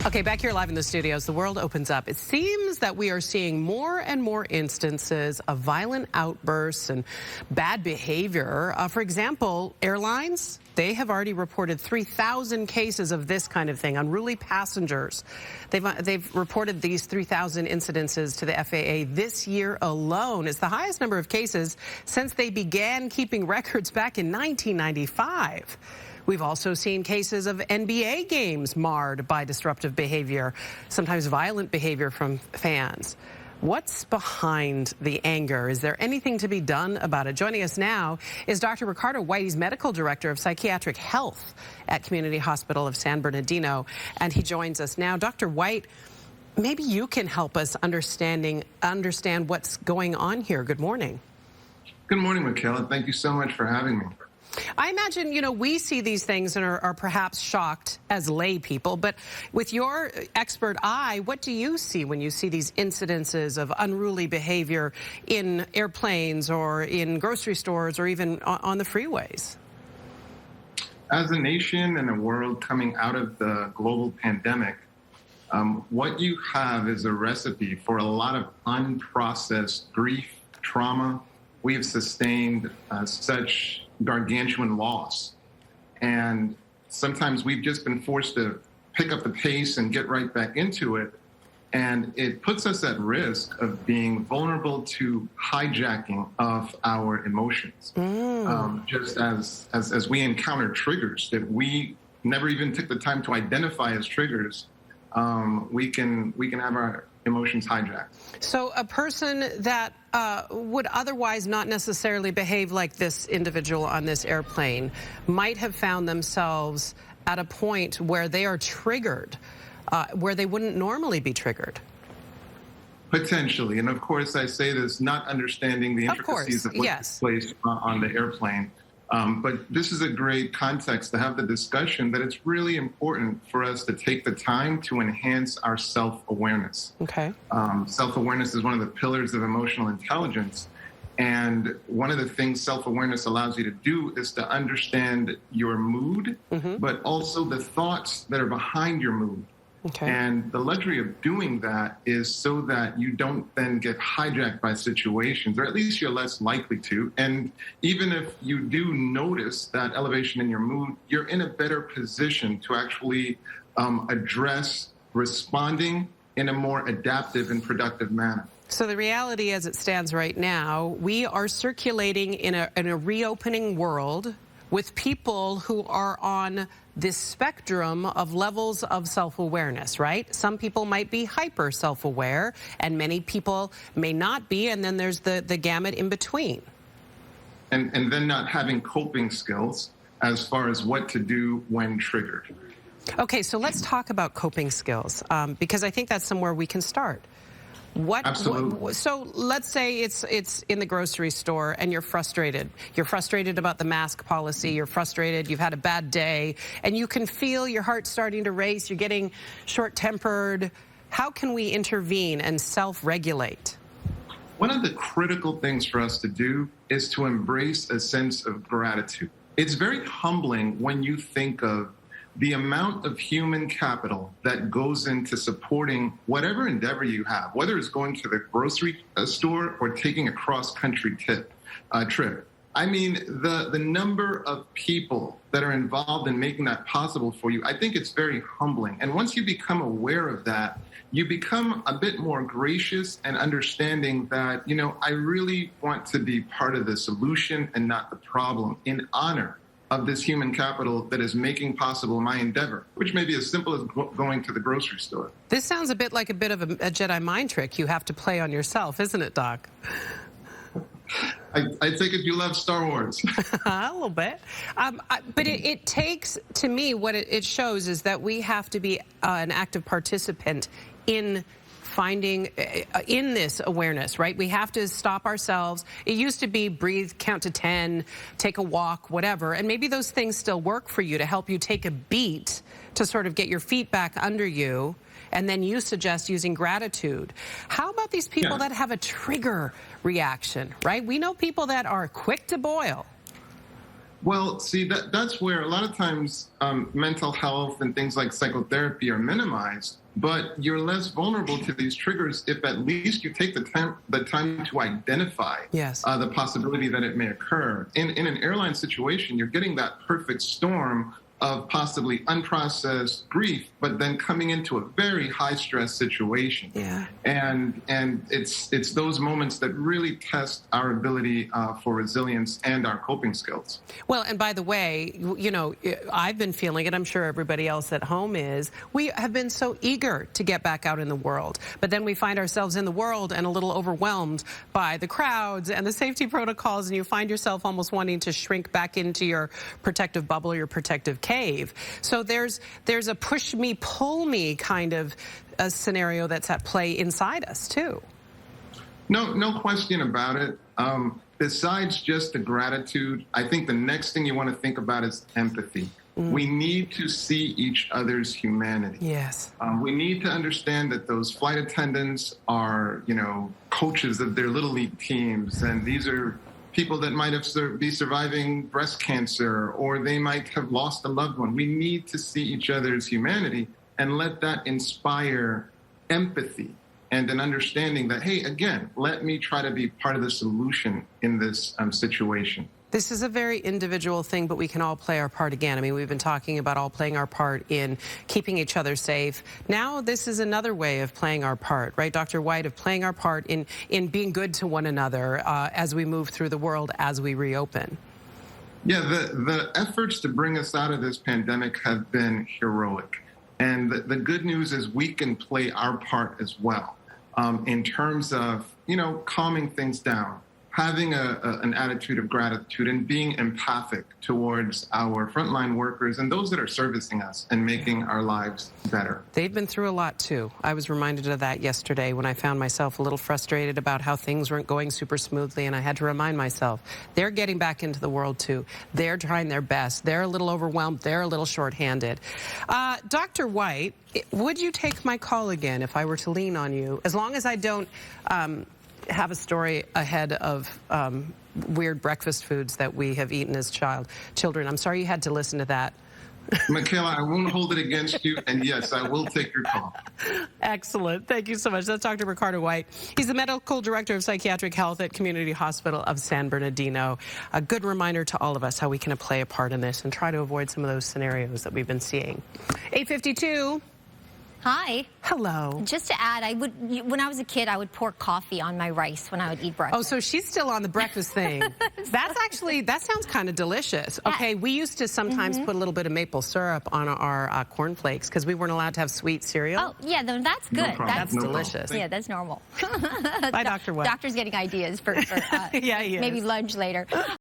Okay, back here live in the studios, the world opens up. It seems that we are seeing more and more instances of violent outbursts and bad behavior. For example, airlines, they have already reported 3,000 cases of this kind of thing, unruly passengers. They've reported these 3,000 incidences to the FAA this year alone. It's the highest number of cases since they began keeping records back in 1995. We've also seen cases of NBA games marred by disruptive behavior, sometimes violent behavior from fans. What's behind the anger? Is there anything to be done about it? Joining us now is Dr. Ricardo Whyte. He's Medical Director of Psychiatric Health at Community Hospital of San Bernardino, and he joins us now. Dr. Whyte, maybe you can help us understand what's going on here. Good morning. Good morning, Michaela. Thank you so much for having me. I imagine, we see these things and are perhaps shocked as lay people, but with your expert eye, what do you see when you see these incidences of unruly behavior in airplanes or in grocery stores or even on the freeways? As a nation and a world coming out of the global pandemic, what you have is a recipe for a lot of unprocessed grief, trauma. We have sustained such gargantuan loss. And sometimes we've just been forced to pick up the pace and get right back into it. And it puts us at risk of being vulnerable to hijacking of our emotions. Just as we encounter triggers that we never even took the time to identify as triggers, we can have our emotions hijacked. So a person that would otherwise not necessarily behave like this individual on this airplane might have found themselves at a point where they are triggered, where they wouldn't normally be triggered. Potentially. And of course, I say this not understanding the intricacies of what took place on the airplane. But this is a great context to have the discussion that it's really important for us to take the time to enhance our self-awareness. Okay. Self-awareness is one of the pillars of emotional intelligence. And one of the things self-awareness allows you to do is to understand your mood, but also the thoughts that are behind your mood. Okay. And the luxury of doing that is so that you don't then get hijacked by situations, or at least you're less likely to. And even if you do notice that elevation in your mood, you're in a better position to actually address responding in a more adaptive and productive manner. So the reality as it stands right now, we are circulating in a reopening world with people who are on this spectrum of levels of self-awareness, right? Some people might be hyper self-aware, and many people may not be, and then there's the gamut in between. And then not having coping skills as far as what to do when triggered. Okay, so let's talk about coping skills, because I think that's somewhere we can start. Absolutely. So let's say it's in the grocery store and you're frustrated. You're frustrated about the mask policy. You're frustrated. You've had a bad day. And you can feel your heart starting to race. You're getting short-tempered. How can we intervene and self-regulate? One of the critical things for us to do is to embrace a sense of gratitude. It's very humbling when you think of the amount of human capital that goes into supporting whatever endeavor you have, whether it's going to the grocery store or taking a cross-country trip. I mean, the number of people that are involved in making that possible for you, I think it's very humbling. And once you become aware of that, you become a bit more gracious and understanding that, I really want to be part of the solution and not the problem, in honor of this human capital that is making possible my endeavor, which may be as simple as going to the grocery store. This sounds a bit like a Jedi mind trick you have to play on yourself, isn't it, Doc? I take it you love Star Wars. A little bit. But it takes, to me, what it shows is that we have to be an active participant in finding in this awareness, right? We have to stop ourselves. It used to be breathe, count to 10, take a walk, whatever. And maybe those things still work for you to help you take a beat to sort of get your feet back under you. And then you suggest using gratitude. How about these people that have a trigger reaction, right? We know people that are quick to boil. Well, see, that's where a lot of times mental health and things like psychotherapy are minimized, but you're less vulnerable to these triggers if at least you take the time to identify the possibility that it may occur. In an airline situation, you're getting that perfect storm of possibly unprocessed grief, but then coming into a very high stress situation. Yeah. And it's those moments that really test our ability for resilience and our coping skills. Well, and by the way, you know, I've been feeling it, I'm sure everybody else at home is, we have been so eager to get back out in the world, but then we find ourselves in the world and a little overwhelmed by the crowds and the safety protocols, and you find yourself almost wanting to shrink back into your protective bubble, your protective cave. So there's a push me, pull me kind of a scenario that's at play inside us too. No question about it. Besides just the gratitude, I think the next thing you want to think about is empathy. We need to see each other's humanity. Yes. We need to understand that those flight attendants are, you know, coaches of their little league teams, and these are people that might be surviving breast cancer, or they might have lost a loved one. We need to see each other's humanity and let that inspire empathy and an understanding that, hey, again, let me try to be part of the solution in this situation. This is a very individual thing, but we can all play our part again. I mean, we've been talking about all playing our part in keeping each other safe. Now, this is another way of playing our part, right, Dr. Whyte, of playing our part in being good to one another as we move through the world, as we reopen. Yeah, the efforts to bring us out of this pandemic have been heroic. And the good news is we can play our part as well in terms of, you know, calming things down, having an attitude of gratitude and being empathic towards our frontline workers and those that are servicing us and making our lives better. They've been through a lot, too. I was reminded of that yesterday when I found myself a little frustrated about how things weren't going super smoothly, and I had to remind myself, they're getting back into the world, too. They're trying their best. They're a little overwhelmed. They're a little shorthanded. Dr. Whyte, would you take my call again if I were to lean on you, as long as I don't have a story ahead of weird breakfast foods that we have eaten as children. I'm sorry you had to listen to that. Michaela, I won't hold it against you, and yes, I will take your call. Excellent. Thank you so much. That's Dr. Ricardo Whyte. He's the Medical Director of Psychiatric Health at Community Hospital of San Bernardino. A good reminder to all of us how we can play a part in this and try to avoid some of those scenarios that we've been seeing. 8:52. Hi. Hello. Just to add, when I was a kid, I would pour coffee on my rice when I would eat breakfast. Oh, so she's still on the breakfast thing. That sounds kind of delicious. Okay, we used to sometimes put a little bit of maple syrup on our cornflakes because we weren't allowed to have sweet cereal. Oh, yeah, that's good. That's delicious. Yeah, that's normal. Bye, Dr. Whyte. Doctor's getting ideas for yeah, maybe lunch later.